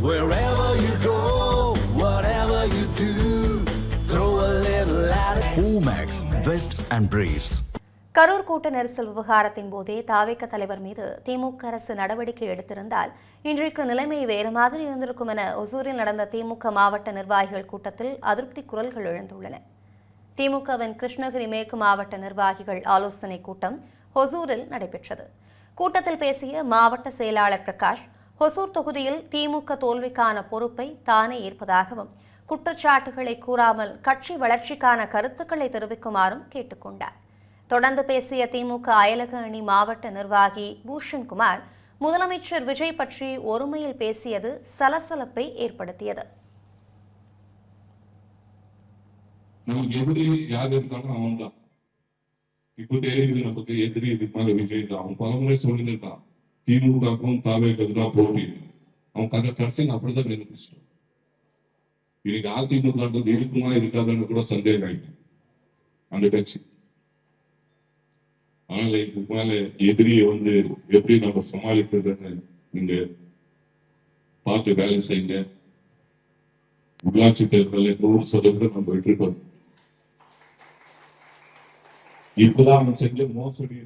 Wherever you go, whatever you do, throw a little at it. Omax, Vest and Briefs. Karur கூட்ட நெரிசல் விவகாரத்தின் போதே தாவேக தலைவர் மீது திமுக அரசு நடவடிக்கை எடுத்திருந்தால் இன்றைக்கு நிலைமை வேறு மாதிரி இருந்திருக்கும் என ஒசூரில் நடந்த திமுக மாவட்ட நிர்வாகிகள் கூட்டத்தில் அதிருப்தி குரல்கள் எழுந்துள்ளன. திமுகவின் கிருஷ்ணகிரி மேற்கு மாவட்ட நிர்வாகிகள் ஆலோசனை கூட்டம் ஒசூரில் நடைபெற்றது. கூட்டத்தில் பேசிய மாவட்ட செயலாளர் பிரகாஷ், ஒசூர் தொகுதியில் திமுக தோல்விக்கான பொறுப்பை தானே ஏற்பதாகவும் குற்றச்சாட்டுகளை கூறாமல் கட்சி வளர்ச்சிக்கான கருத்துக்களை தெரிவிக்குமாறும் கேட்டுக்கொண்டார். தொடர்ந்து பேசிய திமுக அயலக அணி மாவட்ட நிர்வாகி பூஷன்குமார், முதலமைச்சர் விஜய் பற்றி ஒருமையில் பேசியது சலசலப்பை ஏற்படுத்தியது. இப்போ தெரியுது நமக்கு எதிரி இதுக்கு மேல விஜய் தான். அவன் பலமுறை சொல்லிருந்தான் திமுகவுக்கும் தாவேக்கு தான் போட்டி. அவன் கடைசியில் அப்படிதான் நிரூபிச்சிட்டான். இன்னைக்கு அதிமுக இருக்குமா இருக்காதுன்னு கூட சந்தேகம் ஆயிடுச்சு அந்த கட்சி. அதனால இதுக்கு மேல எதிரியை எப்படி நம்ம சமாளிக்கிறதுன்னு நீங்க பார்த்து வேலை செய்யுங்க. உள்ளாட்சி தேர்தலில் 100% நம்ம வெற்றி பெறும். இப்பதான் அவன் செஞ்ச மோசடி